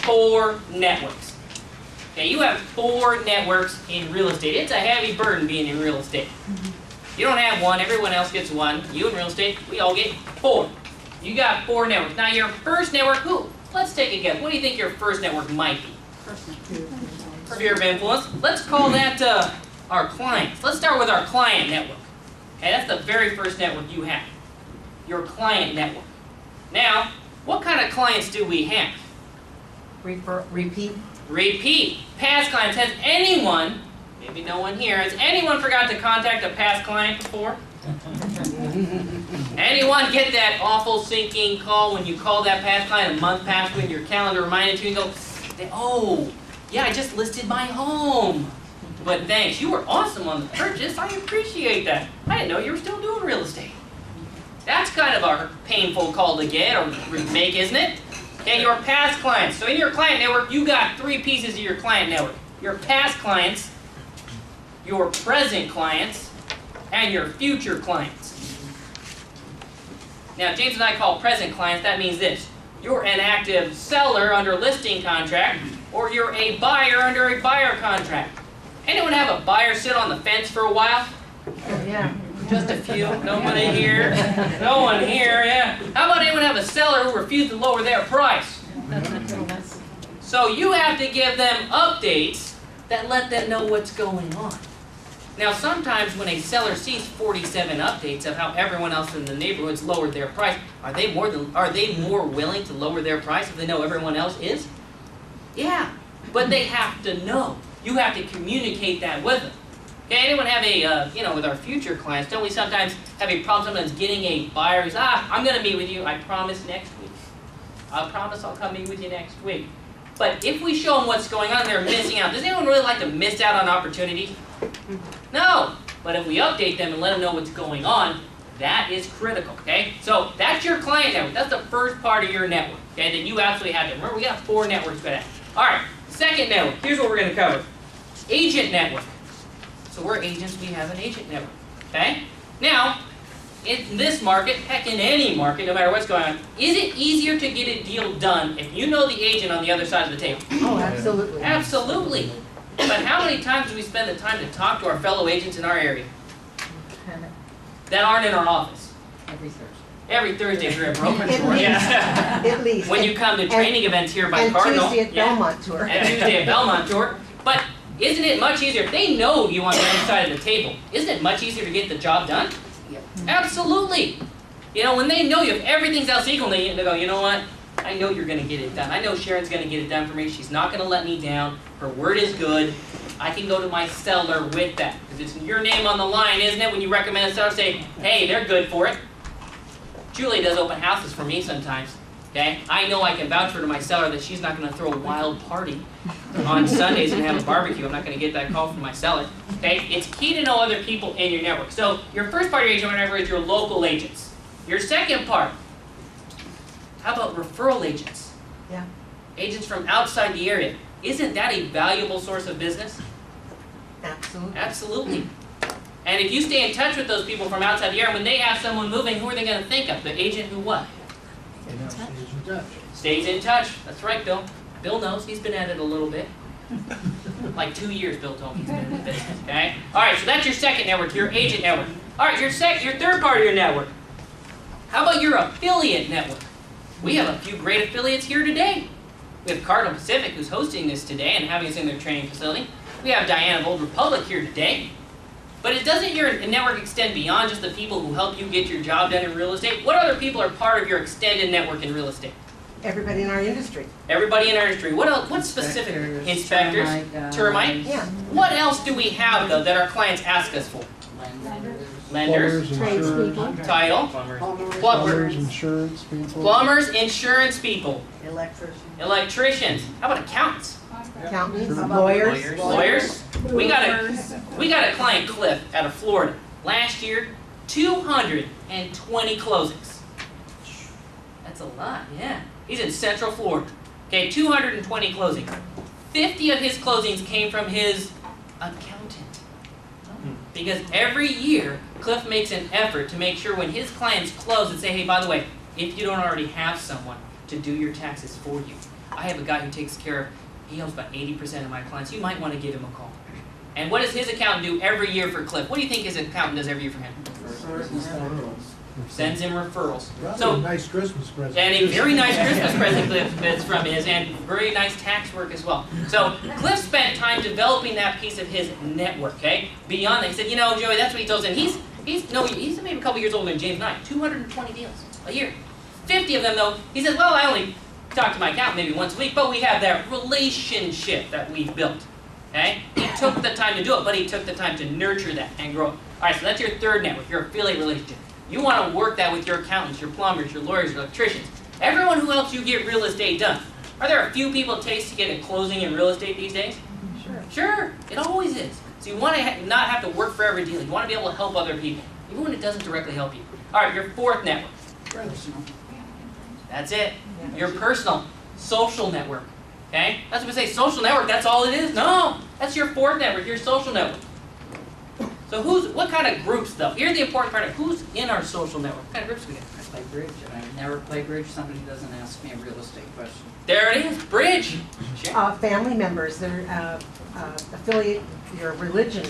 4 networks. Okay, you have 4 networks in real estate. It's a heavy burden being in real estate. You don't have one, everyone else gets one. You in real estate, we all get 4. You got 4 networks. Now your first network, let's take a guess. What do you think your first network might be? Sphere of influence. Let's call that our clients. Let's start with our client network. Okay, that's the very first network you have. Your client network. Now, what kind of clients do we have? Repeat. Repeat. Past clients. Has anyone, maybe no one here, has anyone forgot to contact a past client before? Anyone get that awful sinking call when you call that past client a month past when your calendar reminded you and go, oh, yeah, I just listed my home. But thanks, you were awesome on the purchase. I appreciate that. I didn't know you were still doing real estate. That's kind of a painful call to get or make, isn't it? Okay, your past clients. So in your client network, you got 3 pieces of your client network. Your past clients, your present clients, and your future clients. Now, James and I call present clients, that means this. You're an active seller under listing contract, or you're a buyer under a buyer contract. Anyone have a buyer sit on the fence for a while? Yeah. Just a few. Nobody here. No one here, yeah. How about anyone have a seller who refused to lower their price? So you have to give them updates that let them know what's going on. Now sometimes when a seller sees 47 updates of how everyone else in the neighborhood's lowered their price, are they more willing to lower their price if they know everyone else is? Yeah, but they have to know. You have to communicate that with them. Okay, anyone have a, with our future clients, don't we sometimes have a problem sometimes getting a buyer who's, I'm going to meet with you, I promise next week. I promise I'll come meet with you next week. But if we show them what's going on, they're missing out. Does anyone really like to miss out on opportunities? No. But if we update them and let them know what's going on, that is critical, okay? So that's your client network. That's the first part of your network, okay, that you absolutely have to. Remember, we got 4 networks for that. All right, second network. Here's what we're going to cover. Agent network. So we're agents, we have an agent network, okay? Now, in this market, heck, in any market, no matter what's going on, is it easier to get a deal done if you know the agent on the other side of the table? Oh, absolutely. Absolutely. But how many times do we spend the time to talk to our fellow agents in our area that aren't in our office? Every Thursday. Every Thursday if you're at broker At tour. least. Yeah. At least. When you come to training events here by Cardinal. And Tuesday at Belmont Tour. And Tuesday at Belmont Tour. But isn't it much easier, if they know you on the other side of the table, isn't it much easier to get the job done? Yep. Absolutely. When they know you, if everything's else equal, they go, you know what? I know you're going to get it done. I know Sharon's going to get it done for me. She's not going to let me down. Her word is good. I can go to my seller with that. Because it's your name on the line, isn't it? When you recommend a seller, say, hey, they're good for it. Julie does open houses for me sometimes. Okay? I know I can vouch for to my seller that she's not going to throw a wild party on Sundays and have a barbecue. I'm not going to get that call from my seller. Okay? It's key to know other people in your network. So your first part of your agent network is your local agents. Your second part, how about referral agents? Yeah. Agents from outside the area. Isn't that a valuable source of business? Absolutely. Absolutely. And if you stay in touch with those people from outside the area, when they have someone moving, who are they going to think of? The agent who what? Stays in touch. That's right, Bill. Bill knows. He's been at it a little bit. Like 2 years, Bill told me he's been in the business. Okay? All right, so that's your second network, your agent network. All right, your third part of your network. How about your affiliate network? We have a few great affiliates here today. We have Cardinal Pacific, who's hosting this today and having us in their training facility. We have Diane of Old Republic here today. But doesn't your network extend beyond just the people who help you get your job done in real estate? What other people are part of your extended network in real estate? Everybody in our industry. Everybody in our industry. What else? What specific? Inspectors. Termite. Yeah. What else do we have, though, that our clients ask us for? Lenders. Tradespeople. Title. Plumbers, insurance people. Plumbers, insurance people. Electricians. Electricians. How about accountants? Accountants. Sure. Lawyers. Lawyers. We got a client, Cliff, out of Florida. Last year, 220 closings. That's a lot, yeah. He's in Central Florida. Okay, 220 closings. 50 of his closings came from his accountant. Because every year, Cliff makes an effort to make sure when his clients close and say, hey, by the way, if you don't already have someone to do your taxes for you, I have a guy who takes care of, he helps about 80% of my clients. You might want to give him a call. And what does his accountant do every year for Cliff? What do you think his accountant does every year for him? Sends him referrals. So, a nice Christmas present. And a very nice Christmas present Cliff gets from his, and very nice tax work as well. So Cliff spent time developing that piece of his network, okay? Beyond that, he said, you know, Joey, that's what he tells him. He's maybe a couple years older than James and I. 220 deals a year. 50 of them, though, he says, well, I only talk to my accountant maybe once a week, but we have that relationship that we've built, okay? He took the time to do it, but he took the time to nurture that and grow it. All right, so that's your third network, your affiliate relationship. You want to work that with your accountants, your plumbers, your lawyers, your electricians, everyone who helps you get real estate done. Are there a few people it takes to get a closing in real estate these days? Sure. Sure, it always is. So you want to not have to work for every deal. You want to be able to help other people, even when it doesn't directly help you. All right, your fourth network. That's it. Your personal, social network. Okay? That's what we say, social network, that's all it is? No, that's your fourth network, your social network. So what kind of groups though? Here's the important part of who's in our social network. What kind of groups we got? I play bridge, and I never play bridge. Somebody doesn't ask me a real estate question. There it is, bridge. Sure. Family members, they're affiliate, your religion.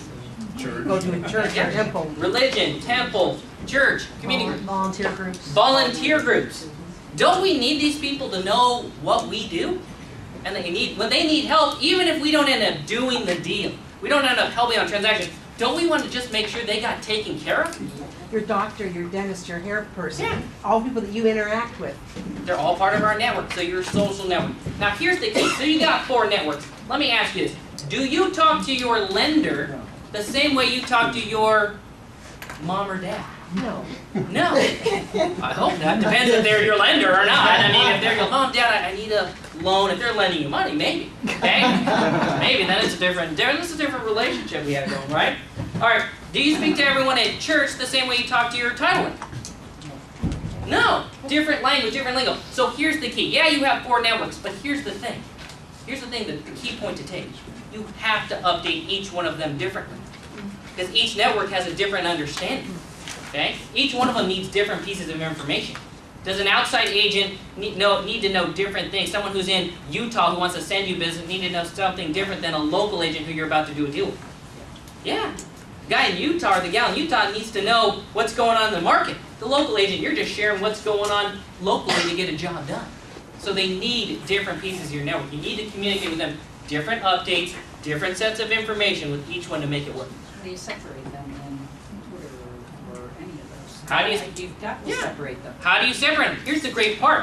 Church. Go to a church or temple. Religion, temple, church, community groups. Volunteer groups. Volunteer groups. Don't we need these people to know what we do? And when they need help, even if we don't end up doing the deal, we don't end up helping on transactions, don't we want to just make sure they got taken care of? Your doctor, your dentist, your hair person. Yeah. All people that you interact with. They're all part of our network, so your social network. Now here's the key. So you got 4 networks. Let me ask you this. Do you talk to your lender the same way you talk to your mom or dad? No. No. I hope not. Depends if they're your lender or not. I mean, if they're your mom, dad, I need a loan. If they're lending you money, maybe. Okay? Maybe then it's a different relationship we have going, right? All right. Do you speak to everyone at church the same way you talk to your title lender? No. Different language, different lingo. So here's the key. Yeah, you have 4 networks, but here's the thing. Here's the thing, the key point to take. You have to update each one of them differently. Because each network has a different understanding. Okay? Each one of them needs different pieces of information. Does an outside agent need to know different things? Someone who's in Utah who wants to send you business need to know something different than a local agent who you're about to do a deal with. Yeah. The guy in Utah or the gal in Utah needs to know what's going on in the market. The local agent, you're just sharing what's going on locally to get a job done. So they need different pieces of your network. You need to communicate with them different updates, different sets of information with each one to make it work. How do you separate them in Twitter or any of those? How do you- You've got to Yeah. separate them. How do you separate them? Here's the great part.